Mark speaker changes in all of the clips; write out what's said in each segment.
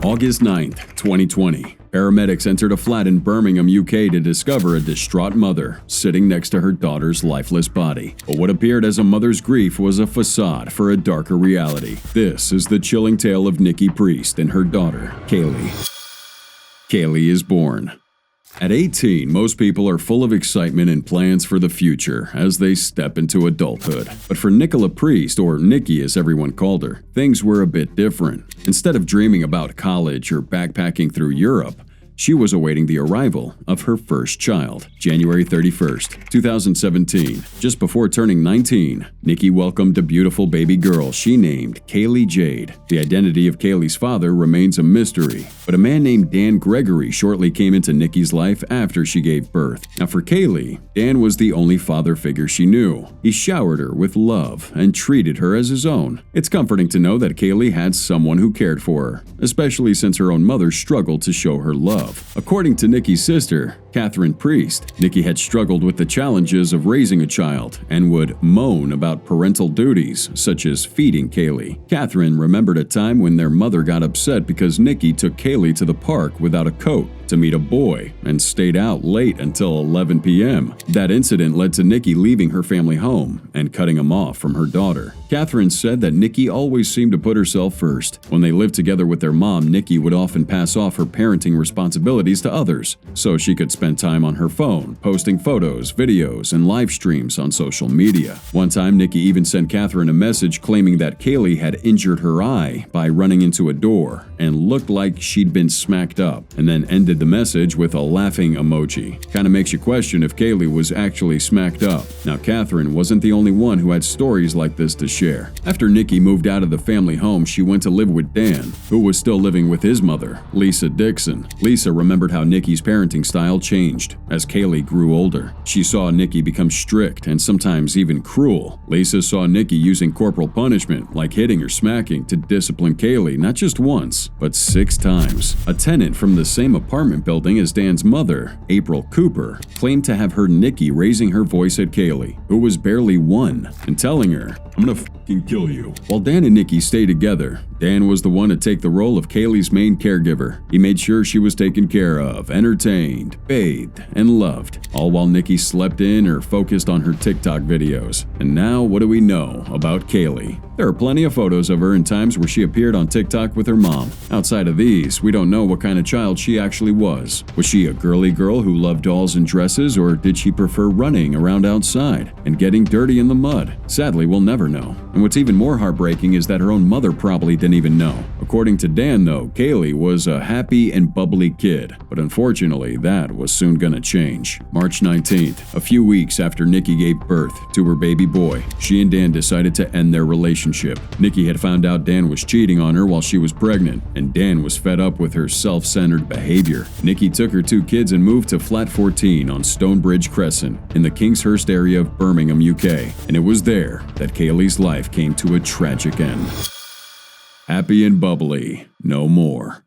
Speaker 1: August 9th, 2020. Paramedics entered a flat in Birmingham, UK to discover a distraught mother sitting next to her daughter's lifeless body. But what appeared as a mother's grief was a facade for a darker reality. This is the chilling tale of Nikki Priest and her daughter, Kaylee. Kaylee is born. At 18, most people are full of excitement and plans for the future as they step into adulthood. But for Kaylee Priest, or Nikki as everyone called her, things were a bit different. Instead of dreaming about college or backpacking through Europe, she was awaiting the arrival of her first child. January 31st, 2017. Just before turning 19, Nikki welcomed a beautiful baby girl she named Kaylee Jade. The identity of Kaylee's father remains a mystery, but a man named Dan Gregory shortly came into Nikki's life after she gave birth. Now for Kaylee, Dan was the only father figure she knew. He showered her with love and treated her as his own. It's comforting to know that Kaylee had someone who cared for her, especially since her own mother struggled to show her love. According to Nikki's sister, Kaylee Priest, Nikki had struggled with the challenges of raising a child and would moan about parental duties, such as feeding Kaylee. Kaylee remembered a time when their mother got upset because Nikki took Kaylee to the park without a coat to meet a boy and stayed out late until 11 p.m. That incident led to Nikki leaving her family home and cutting him off from her daughter. Kaylee said that Nikki always seemed to put herself first. When they lived together with their mom, Nikki would often pass off her parenting responsibilities to others, so she could spend time on her phone, posting photos, videos, and live streams on social media. One time, Nikki even sent Kaylee a message claiming that Kaylee had injured her eye by running into a door and looked like she'd been smacked up, and then ended the message with a laughing emoji. Kinda makes you question if Kaylee was actually smacked up. Now, Kaylee wasn't the only one who had stories like this to share. After Nikki moved out of the family home, she went to live with Dan, who was still living with his mother, Lisa Dixon. Lisa remembered how Nikki's parenting style changed as Kaylee grew older. She saw Nikki become strict and sometimes even cruel. Lisa saw Nikki using corporal punishment, like hitting or smacking, to discipline Kaylee not just once, but 6 times. A tenant from the same apartment building as Dan's mother, April Cooper, claimed to have heard Nikki raising her voice at Kaylee, who was barely 1, and telling her, "I'm gonna fucking kill you." While Dan and Nikki stayed together, Dan was the one to take the role of Kaylee's main caregiver. He made sure she was taken care of, entertained, bathed, and loved, all while Nikki slept in or focused on her TikTok videos. And now, what do we know about Kaylee? There are plenty of photos of her in times where she appeared on TikTok with her mom. Outside of these, we don't know what kind of child she actually was. Was she a girly girl who loved dolls and dresses, or did she prefer running around outside and getting dirty in the mud? Sadly, we'll never know. And what's even more heartbreaking is that her own mother probably didn't even know. According to Dan, though, Kaylee was a happy and bubbly kid, but unfortunately, that was soon gonna change. March 19th, a few weeks after Nikki gave birth to her baby boy, she and Dan decided to end their relationship. Nikki had found out Dan was cheating on her while she was pregnant, and Dan was fed up with her self-centered behavior. Nikki took her 2 kids and moved to Flat 14 on Stonebridge Crescent in the Kingshurst area of Birmingham, UK, and it was there that Kaylee's life came to a tragic end. Happy and bubbly, no more.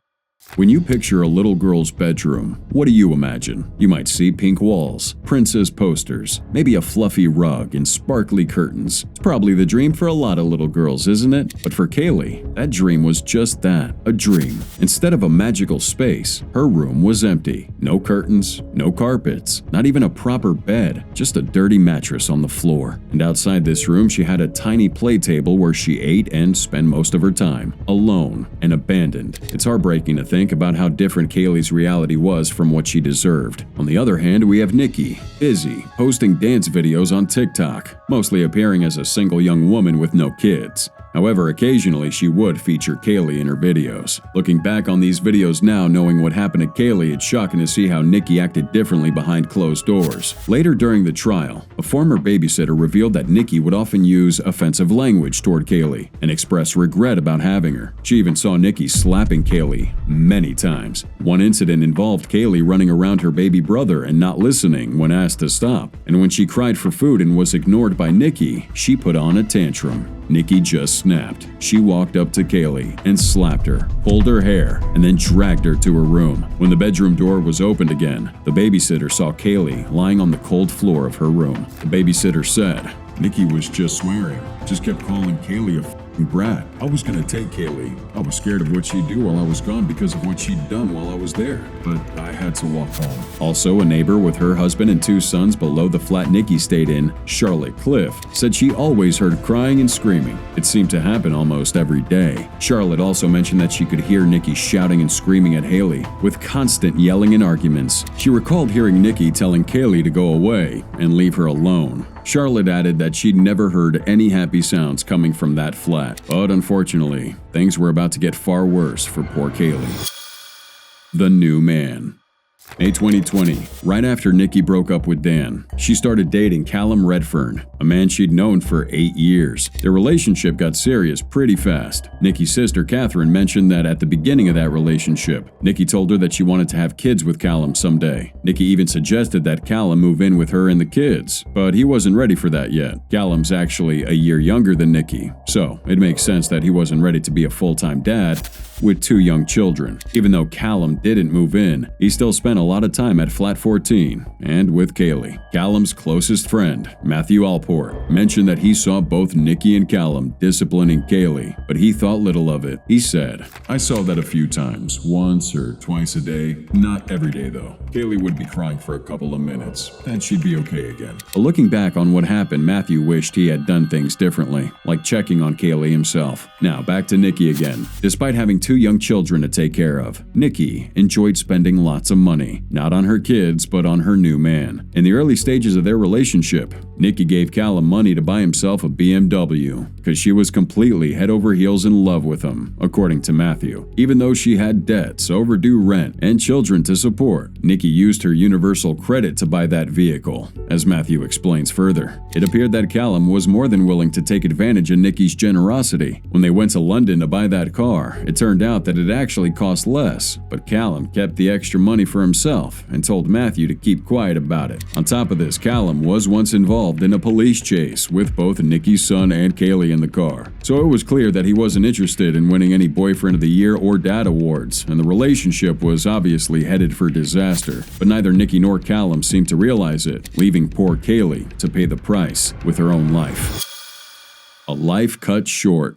Speaker 1: When you picture a little girl's bedroom, what do you imagine? You might see pink walls, princess posters, maybe a fluffy rug and sparkly curtains. It's probably the dream for a lot of little girls, isn't it? But for Kaylee, that dream was just that, a dream. Instead of a magical space, her room was empty. No curtains, no carpets, not even a proper bed, just a dirty mattress on the floor. And outside this room, she had a tiny play table where she ate and spent most of her time, alone and abandoned. It's heartbreaking to think about how different Kaylee's reality was from what she deserved. On the other hand, we have Nikki, busy, posting dance videos on TikTok, mostly appearing as a single young woman with no kids. However, occasionally she would feature Kaylee in her videos. Looking back on these videos now, knowing what happened to Kaylee, it's shocking to see how Nikki acted differently behind closed doors. Later during the trial, a former babysitter revealed that Nikki would often use offensive language toward Kaylee and express regret about having her. She even saw Nikki slapping Kaylee many times. One incident involved Kaylee running around her baby brother and not listening when asked to stop. And when she cried for food and was ignored by Nikki, she put on a tantrum. Nikki just snapped. She walked up to Kaylee and slapped her, pulled her hair, and then dragged her to her room. When the bedroom door was opened again, the babysitter saw Kaylee lying on the cold floor of her room. The babysitter said, "Nikki was just swearing, just kept calling Kaylee a brat. I was gonna take Kaylee. I was scared of what she'd do while I was gone because of what she'd done while I was there, but I had to walk home. Also, a neighbor with her husband and 2 sons below the flat Nikki stayed in, Charlotte Cliff, said she always heard crying and screaming. It seemed to happen almost every day. Charlotte also mentioned that she could hear Nikki shouting and screaming at Haley, with constant yelling and arguments. She recalled hearing Nikki telling Kaylee to go away and leave her alone. Charlotte added that she'd never heard any happy sounds coming from that flat, but unfortunately, things were about to get far worse for poor Kaylee. The new man. May 2020, right after Nikki broke up with Dan, she started dating Callum Redfern, a man she'd known for 8 years. Their relationship got serious pretty fast. Nikki's sister Catherine mentioned that at the beginning of that relationship, Nikki told her that she wanted to have kids with Callum someday. Nikki even suggested that Callum move in with her and the kids, but he wasn't ready for that yet. Callum's actually a year younger than Nikki, so it makes sense that he wasn't ready to be a full-time dad with 2 young children. Even though Callum didn't move in, he still spent a lot of time at Flat 14 and with Kaylee. Callum's closest friend, Matthew Alport, mentioned that he saw both Nikki and Callum disciplining Kaylee, but he thought little of it. He said, "I saw that a few times, once or twice a day, not every day though. Kaylee would be crying for a couple of minutes, then she'd be okay again." But looking back on what happened, Matthew wished he had done things differently, like checking on Kaylee himself. Now back to Nikki again. Despite having 2 young children to take care of, Nikki enjoyed spending lots of money, not on her kids, but on her new man. In the early stages of their relationship, Nikki gave Callum money to buy himself a BMW, because she was completely head over heels in love with him, according to Matthew. Even though she had debts, overdue rent, and children to support, Nikki used her universal credit to buy that vehicle. As Matthew explains further, it appeared that Callum was more than willing to take advantage of Nikki's generosity. When they went to London to buy that car, it turned out that it actually cost less, but Callum kept the extra money for himself and told Matthew to keep quiet about it. On top of this, Callum was once involved in a police chase with both Nikki's son and Kaylee in the car, so it was clear that he wasn't interested in winning any Boyfriend of the Year or Dad awards, and the relationship was obviously headed for disaster. But neither Nikki nor Callum seemed to realize it, leaving poor Kaylee to pay the price with her own life. A life cut short.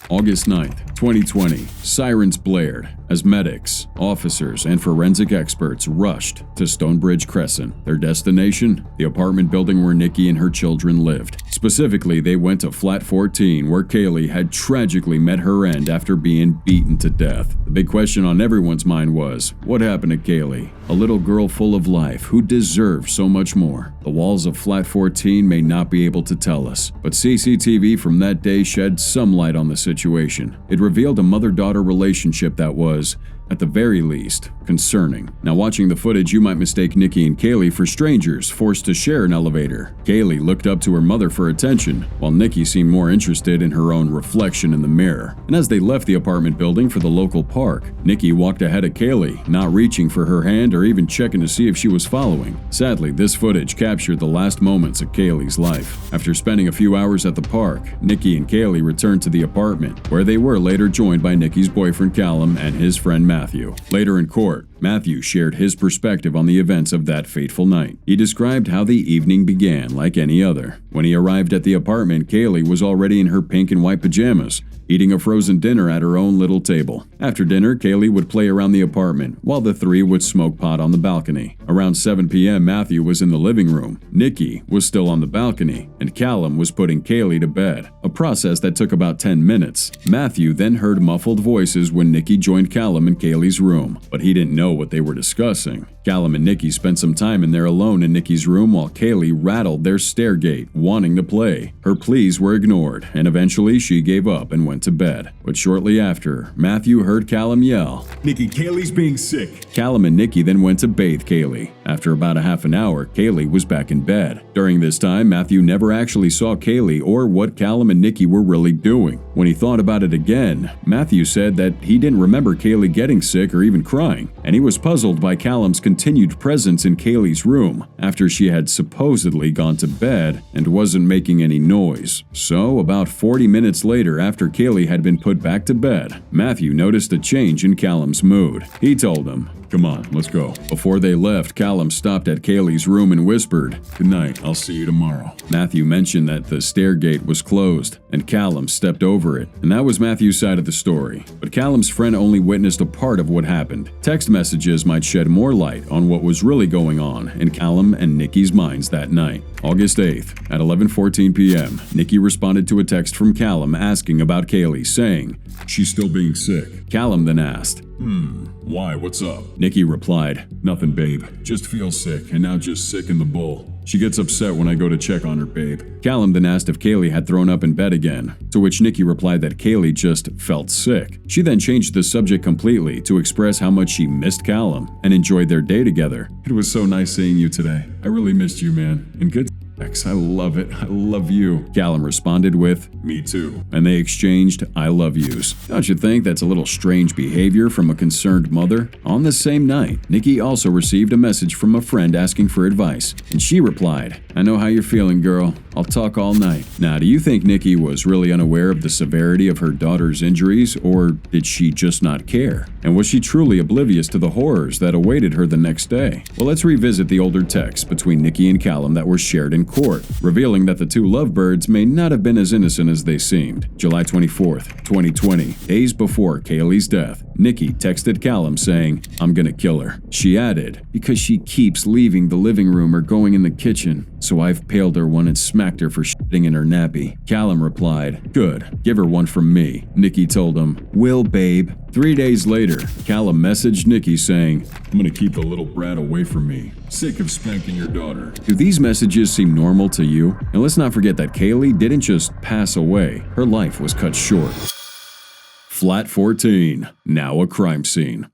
Speaker 1: August 9th, 2020, sirens blared as medics, officers, and forensic experts rushed to Stonebridge Crescent. Their destination? The apartment building where Nikki and her children lived. Specifically, they went to Flat 14, where Kaylee had tragically met her end after being beaten to death. The big question on everyone's mind was, what happened to Kaylee? A little girl full of life who deserved so much more. The walls of Flat 14 may not be able to tell us, but CCTV from that day shed some light on the situation. It revealed a mother-daughter relationship that was, at the very least, concerning. Now, watching the footage, you might mistake Nikki and Kaylee for strangers forced to share an elevator. Kaylee looked up to her mother for attention, while Nikki seemed more interested in her own reflection in the mirror. And as they left the apartment building for the local park, Nikki walked ahead of Kaylee, not reaching for her hand or even checking to see if she was following. Sadly, this footage captured the last moments of Kaylee's life. After spending a few hours at the park, Nikki and Kaylee returned to the apartment, where they were later joined by Nikki's boyfriend Callum and his friend Matthew. Later in court, Matthew shared his perspective on the events of that fateful night. He described how the evening began like any other. When he arrived at the apartment, Kaylee was already in her pink and white pajamas, eating a frozen dinner at her own little table. After dinner, Kaylee would play around the apartment, while the three would smoke pot on the balcony. Around 7 p.m., Matthew was in the living room, Nikki was still on the balcony, and Callum was putting Kaylee to bed, a process that took about 10 minutes. Matthew then heard muffled voices when Nikki joined Callum in Kaylee's room, but he didn't know what they were discussing. Callum and Nikki spent some time in there alone in Nikki's room while Kaylee rattled their stairgate, wanting to play. Her pleas were ignored, and eventually she gave up and went to bed. But shortly after, Matthew heard Callum yell, "Nikki, Kaylee's being sick." Callum and Nikki then went to bathe Kaylee. After about a half an hour, Kaylee was back in bed. During this time, Matthew never actually saw Kaylee or what Callum and Nikki were really doing. When he thought about it again, Matthew said that he didn't remember Kaylee getting sick or even crying, and he was puzzled by Callum's continued presence in Kaylee's room after she had supposedly gone to bed and wasn't making any noise. So, about 40 minutes later, after Kaylee had been put back to bed, Matthew noticed a change in Callum's mood. He told him, Come on, let's go. Before they left, Callum stopped at Kaylee's room and whispered, "Good night, I'll see you tomorrow." Matthew mentioned that the stair gate was closed, and Callum stepped over it, and that was Matthew's side of the story. But Callum's friend only witnessed a part of what happened. Text messages might shed more light on what was really going on in Callum and Nikki's minds that night. August 8th, at 11:14 p.m., Nikki responded to a text from Callum asking about Kaylee, saying, "She's still being sick." Callum then asked, "Why? What's up?" Nikki replied, "Nothing, babe. Just feel sick, and now just sick in the bowl. She gets upset when I go to check on her, babe." Callum then asked if Kaylee had thrown up in bed again, to which Nikki replied that Kaylee just felt sick. She then changed the subject completely to express how much she missed Callum and enjoyed their day together. "It was so nice seeing you today. I really missed you, man. And good sex. I love it. I love you." Callum responded with, "Me too." And they exchanged I love yous. Don't you think that's a little strange behavior from a concerned mother? On the same night, Nikki also received a message from a friend asking for advice, and she replied, "I know how you're feeling, girl. I'll talk all night." Now, do you think Nikki was really unaware of the severity of her daughter's injuries, or did she just not care? And was she truly oblivious to the horrors that awaited her the next day? Well, let's revisit the older texts between Nikki and Callum that were shared in court, revealing that the two lovebirds may not have been as innocent as they seemed. July 24th, 2020, days before Kaylee's death, Nikki texted Callum saying, "I'm gonna kill her." She added, "Because she keeps leaving the living room or going in the kitchen, so I've paled her one and smacked her for shitting in her nappy." Callum replied, "Good, give her one from me." Nikki told him, "Will, babe." 3 days later, Callum messaged Nikki saying, "I'm gonna keep the little brat away from me. Sick of spanking your daughter." Do these messages seem normal to you? And let's not forget that Kaylee didn't just pass away. Her life was cut short. Flat 14, now a crime scene.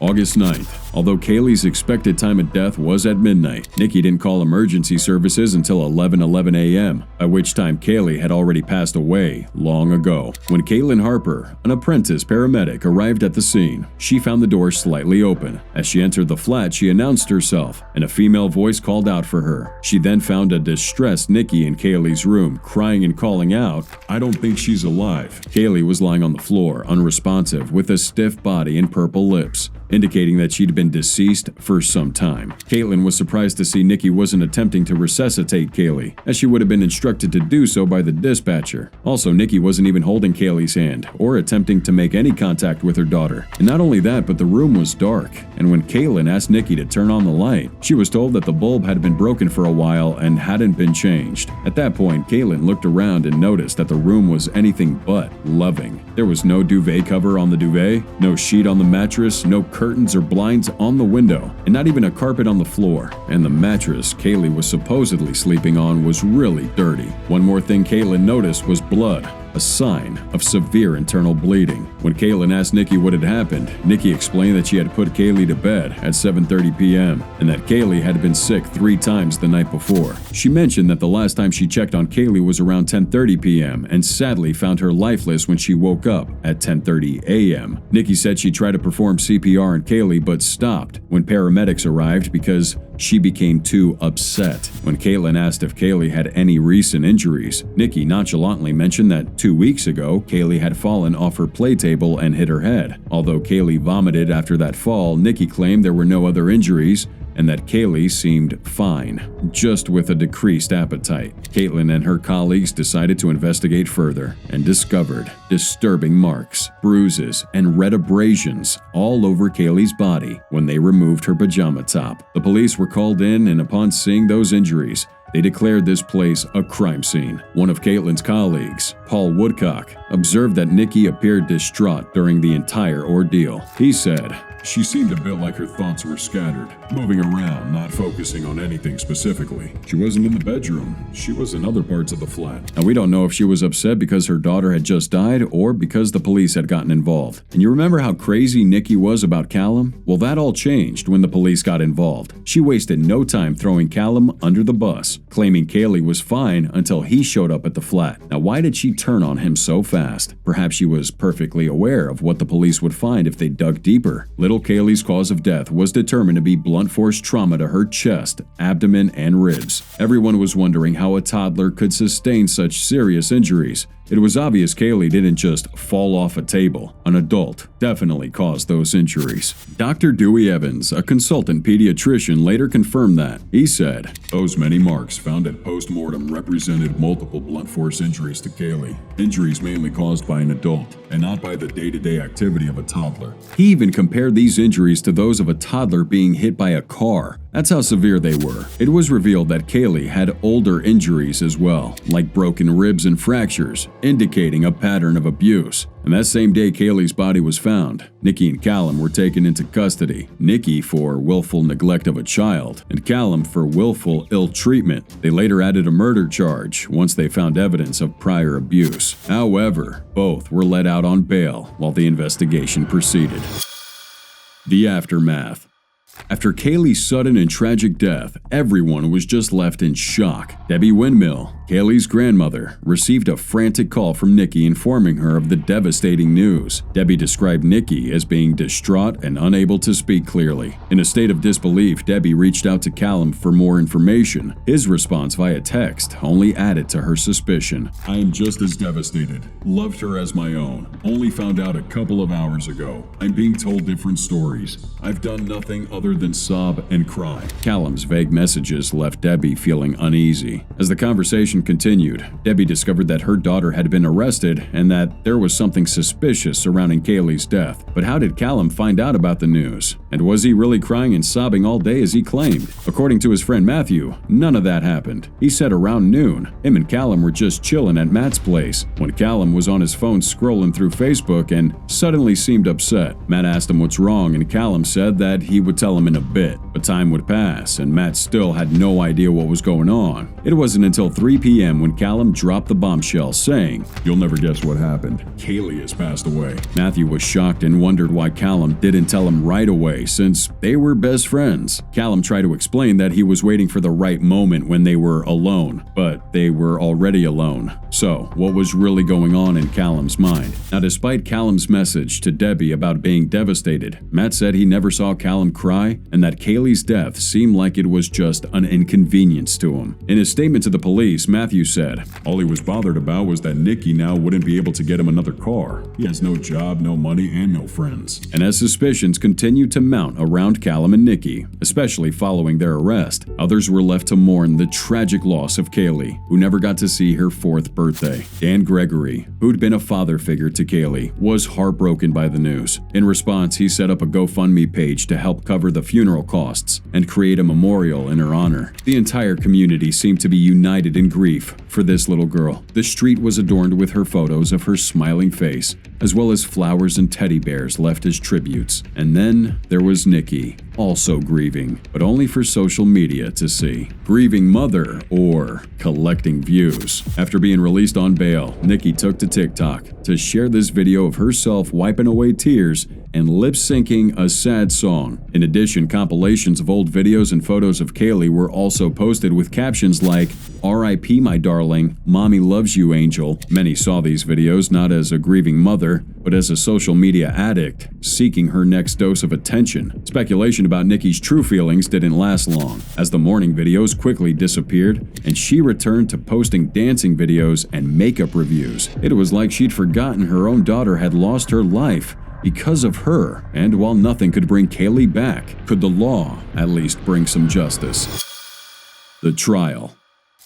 Speaker 1: August 9th. Although Kaylee's expected time of death was at midnight, Nikki didn't call emergency services until 11:11 a.m., by which time Kaylee had already passed away long ago. When Caitlin Harper, an apprentice paramedic, arrived at the scene, she found the door slightly open. As she entered the flat, she announced herself, and a female voice called out for her. She then found a distressed Nikki in Kaylee's room, crying and calling out, "I don't think she's alive." Kaylee was lying on the floor, unresponsive, with a stiff body and purple lips, indicating that she'd been deceased for some time. Caitlin was surprised to see Nikki wasn't attempting to resuscitate Kaylee, as she would have been instructed to do so by the dispatcher. Also, Nikki wasn't even holding Kaylee's hand or attempting to make any contact with her daughter. And not only that, but the room was dark, and when Caitlin asked Nikki to turn on the light, she was told that the bulb had been broken for a while and hadn't been changed. At that point, Caitlin looked around and noticed that the room was anything but loving. There was no duvet cover on the duvet, no sheet on the mattress, no curtains or blinds on the window, and not even a carpet on the floor. And the mattress Kaylee was supposedly sleeping on was really dirty. One more thing Caitlin noticed was blood, a sign of severe internal bleeding. When Caitlin asked Nikki what had happened, Nikki explained that she had put Kaylee to bed at 7:30 p.m. and that Kaylee had been sick 3 times the night before. She mentioned that the last time she checked on Kaylee was around 10:30 p.m. and sadly found her lifeless when she woke up at 10:30 a.m. Nikki said she tried to perform CPR on Kaylee but stopped when paramedics arrived because she became too upset. When Caitlin asked if Kaylee had any recent injuries, Nikki nonchalantly mentioned that 2 weeks ago, Kaylee had fallen off her play table and hit her head. Although Kaylee vomited after that fall, Nikki claimed there were no other injuries and that Kaylee seemed fine, just with a decreased appetite. Caitlin and her colleagues decided to investigate further and discovered disturbing marks, bruises, and red abrasions all over Kaylee's body when they removed her pajama top. The police were called in, and upon seeing those injuries, they declared this place a crime scene. One of Caitlin's colleagues, Paul Woodcock, observed that Nikki appeared distraught during the entire ordeal. He said, "She seemed a bit like her thoughts were scattered, moving around, not focusing on anything specifically. She wasn't in the bedroom. She was in other parts of the flat." Now, we don't know if she was upset because her daughter had just died or because the police had gotten involved. And you remember how crazy Nikki was about Callum? Well, that all changed when the police got involved. She wasted no time throwing Callum under the bus, claiming Kaylee was fine until he showed up at the flat. Now, why did she turn on him so fast? Perhaps she was perfectly aware of what the police would find if they dug deeper. Little Still, Kaylee's cause of death was determined to be blunt force trauma to her chest, abdomen, and ribs. Everyone was wondering how a toddler could sustain such serious injuries. It was obvious Kaylee didn't just fall off a table. An adult definitely caused those injuries. Dr. Dewey Evans, a consultant pediatrician, later confirmed that. He said, "Those many marks found at post-mortem represented multiple blunt force injuries to Kaylee. Injuries mainly caused by an adult, and not by the day-to-day activity of a toddler." He even compared these injuries to those of a toddler being hit by a car. That's how severe they were. It was revealed that Kaylee had older injuries as well, like broken ribs and fractures, indicating a pattern of abuse. And that same day Kaylee's body was found, Nikki and Callum were taken into custody. Nikki for willful neglect of a child, and Callum for willful ill treatment. They later added a murder charge once they found evidence of prior abuse. However, both were let out on bail while the investigation proceeded. The aftermath. After Kaylee's sudden and tragic death, everyone was just left in shock. Debbie Windmill, Kaylee's grandmother, received a frantic call from Nikki informing her of the devastating news. Debbie described Nikki as being distraught and unable to speak clearly. In a state of disbelief, Debbie reached out to Callum for more information. His response via text only added to her suspicion. "I am just as devastated. Loved her as my own. Only found out a couple of hours ago. I'm being told different stories. I've done nothing other than sob and cry." Callum's vague messages left Debbie feeling uneasy. As the conversation continued, Debbie discovered that her daughter had been arrested and that there was something suspicious surrounding Kaylee's death. But how did Callum find out about the news? And was he really crying and sobbing all day as he claimed? According to his friend Matthew, none of that happened. He said around noon, him and Callum were just chilling at Matt's place when Callum was on his phone scrolling through Facebook and suddenly seemed upset. Matt asked him what's wrong, and Callum said that he would tell him in a bit. But time would pass, and Matt still had no idea what was going on. It wasn't until 3 p.m. when Callum dropped the bombshell, saying, "You'll never guess what happened. Kaylee has passed away." Matthew was shocked and wondered why Callum didn't tell him right away, since they were best friends. Callum tried to explain that he was waiting for the right moment when they were alone, but they were already alone. So, what was really going on in Callum's mind? Now, despite Callum's message to Debbie about being devastated, Matt said he never saw Callum cry and that Kaylee's death seemed like it was just an inconvenience to him. In his statement to the police, Matthew said, "All he was bothered about was that Nikki now wouldn't be able to get him another car. He has no job, no money, and no friends." And as suspicions continued to mount around Callum and Nikki, especially following their arrest, others were left to mourn the tragic loss of Kaylee, who never got to see her 4th birthday. Dan Gregory, who'd been a father figure to Kaylee, was heartbroken by the news. In response, he set up a GoFundMe page to help cover the funeral costs and create a memorial in her honor. The entire community seemed to be united in grief for this little girl. The street was adorned with her photos of her smiling face, as well as flowers and teddy bears left as tributes. And then there was Nikki, also grieving, but only for social media to see. Grieving mother or collecting views. After being released on bail, Nikki took to TikTok to share this video of herself wiping away tears and lip-syncing a sad song. In addition, compilations of old videos and photos of Kaylee were also posted with captions like, "R.I.P. my darling, mommy loves you, angel." Many saw these videos not as a grieving mother, but as a social media addict seeking her next dose of attention. Speculation about Nikki's true feelings didn't last long, as the mourning videos quickly disappeared and she returned to posting dancing videos and makeup reviews. It was like she'd forgotten her own daughter had lost her life because of her, and while nothing could bring Kaylee back, could the law at least bring some justice? The trial.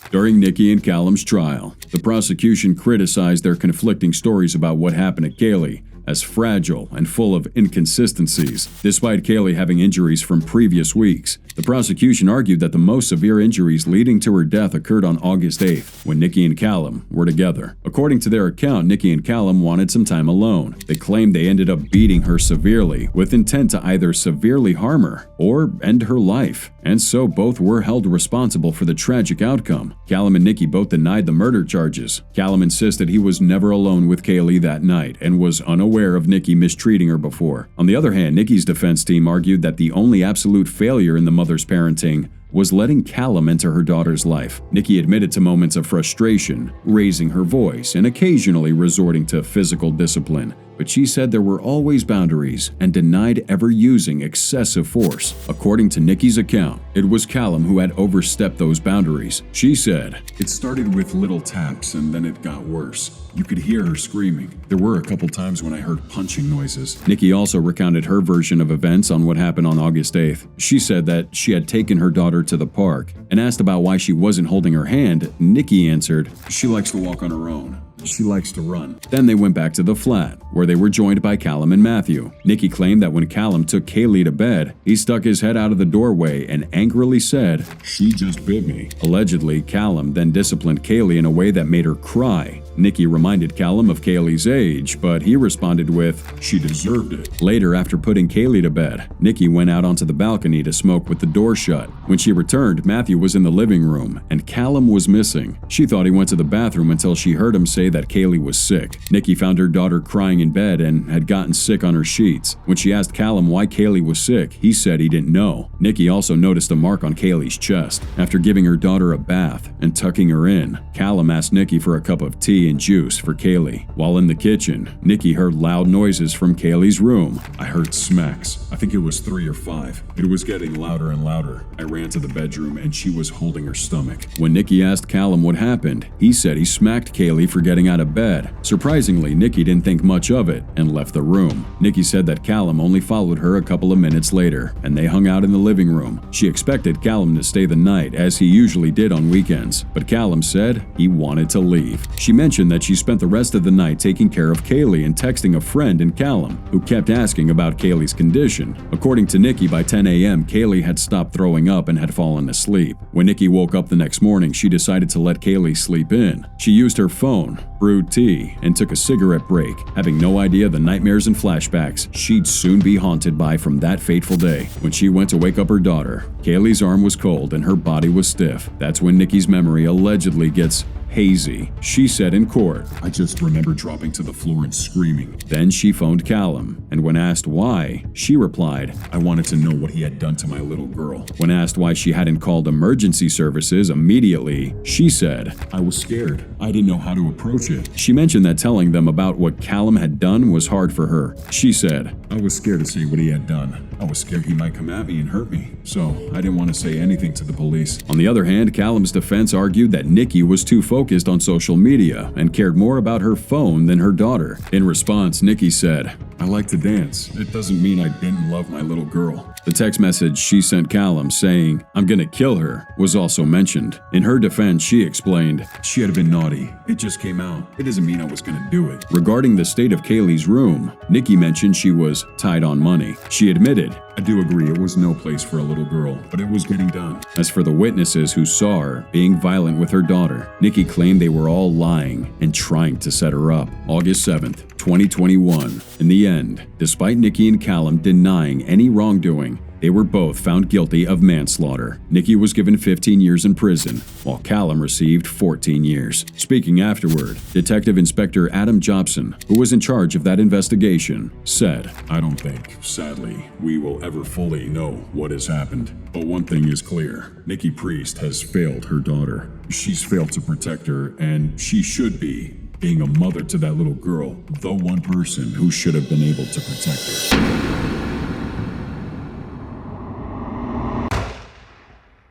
Speaker 1: During Nikki and Callum's trial, the prosecution criticized their conflicting stories about what happened to Kaylee as fragile and full of inconsistencies. Despite Kaylee having injuries from previous weeks, the prosecution argued that the most severe injuries leading to her death occurred on August 8th, when Nikki and Callum were together. According to their account, Nikki and Callum wanted some time alone. They claimed they ended up beating her severely, with intent to either severely harm her or end her life, and so both were held responsible for the tragic outcome. Callum and Nikki both denied the murder charges. Callum insisted he was never alone with Kaylee that night and was unaware of Nikki mistreating her before. On the other hand, Nikki's defense team argued that the only absolute failure in the mother's parenting was letting Callum enter her daughter's life. Nikki admitted to moments of frustration, raising her voice, and occasionally resorting to physical discipline. But she said there were always boundaries and denied ever using excessive force. According to Nikki's account, it was Callum who had overstepped those boundaries. She said,
Speaker 2: "It started with little taps and then it got worse. You could hear her screaming. There were a couple times when I heard punching noises."
Speaker 1: Nikki also recounted her version of events on what happened on August 8th. She said that she had taken her daughter to the park and asked about why she wasn't holding her hand. Nikki answered,
Speaker 2: "She likes to walk on her own. She likes to run."
Speaker 1: Then they went back to the flat, where they were joined by Callum and Matthew. Nikki claimed that when Callum took Kaylee to bed, he stuck his head out of the doorway and angrily said,
Speaker 2: "She just bit me."
Speaker 1: Allegedly, Callum then disciplined Kaylee in a way that made her cry. Nikki reminded Callum of Kaylee's age, but he responded with,
Speaker 2: "She deserved it."
Speaker 1: Later, after putting Kaylee to bed, Nikki went out onto the balcony to smoke with the door shut. When she returned, Matthew was in the living room, and Callum was missing. She thought he went to the bathroom until she heard him say that Kaylee was sick. Nikki found her daughter crying in bed and had gotten sick on her sheets. When she asked Callum why Kaylee was sick, he said he didn't know. Nikki also noticed a mark on Kaylee's chest. After giving her daughter a bath and tucking her in, Callum asked Nikki for a cup of tea and juice for Kaylee. While in the kitchen, Nikki heard loud noises from Kaylee's room.
Speaker 2: "I heard smacks. I think it was 3 or 5. It was getting louder and louder. I ran to the bedroom and she was holding her stomach."
Speaker 1: When Nikki asked Callum what happened, he said he smacked Kaylee for getting out of bed. Surprisingly, Nikki didn't think much of it and left the room. Nikki said that Callum only followed her a couple of minutes later, and they hung out in the living room. She expected Callum to stay the night, as he usually did on weekends, but Callum said he wanted to leave. She mentioned that she spent the rest of the night taking care of Kaylee and texting a friend in Callum, who kept asking about Kaylee's condition. According to Nikki, by 10 a.m., Kaylee had stopped throwing up and had fallen asleep. When Nikki woke up the next morning, she decided to let Kaylee sleep in. She used her phone, brewed tea, and took a cigarette break, having no idea the nightmares and flashbacks she'd soon be haunted by from that fateful day. When she went to wake up her daughter, Kaylee's arm was cold and her body was stiff. That's when Nikki's memory allegedly gets hazy. She said in court,
Speaker 2: "I just remember dropping to the floor and screaming."
Speaker 1: Then she phoned Callum, and when asked why, she replied,
Speaker 2: "I wanted to know what he had done to my little girl."
Speaker 1: When asked why she hadn't called emergency services immediately, she said,
Speaker 2: "I was scared. I didn't know how to approach it."
Speaker 1: She mentioned that telling them about what Callum had done was hard for her. She said,
Speaker 2: "I was scared to say what he had done. I was scared he might come at me and hurt me, so I didn't want to say anything to the police."
Speaker 1: On the other hand, Callum's defense argued that Nikki was too focused on social media and cared more about her phone than her daughter. In response, Nikki said,
Speaker 2: "I like to dance. It doesn't mean I didn't love my little girl."
Speaker 1: The text message she sent Callum saying, "I'm gonna kill her," was also mentioned. In her defense, she explained,
Speaker 2: "She had been naughty. It just came out. It doesn't mean I was gonna do it."
Speaker 1: Regarding the state of Kaylee's room, Nikki mentioned she was tight on money. She admitted,
Speaker 2: "I do agree it was no place for a little girl, but it was getting done."
Speaker 1: As for the witnesses who saw her being violent with her daughter, Nikki claimed they were all lying and trying to set her up. August 7th, 2021. In the end, despite Nikki and Callum denying any wrongdoing, they were both found guilty of manslaughter. Nikki was given 15 years in prison, while Callum received 14 years. Speaking afterward, Detective Inspector Adam Jobson, who was in charge of that investigation, said,
Speaker 2: "I don't think, sadly, we will ever fully know what has happened. But one thing is clear. Kaylee Priest has failed her daughter. She's failed to protect her, and she should be, being a mother to that little girl, the one person who should have been able to protect her."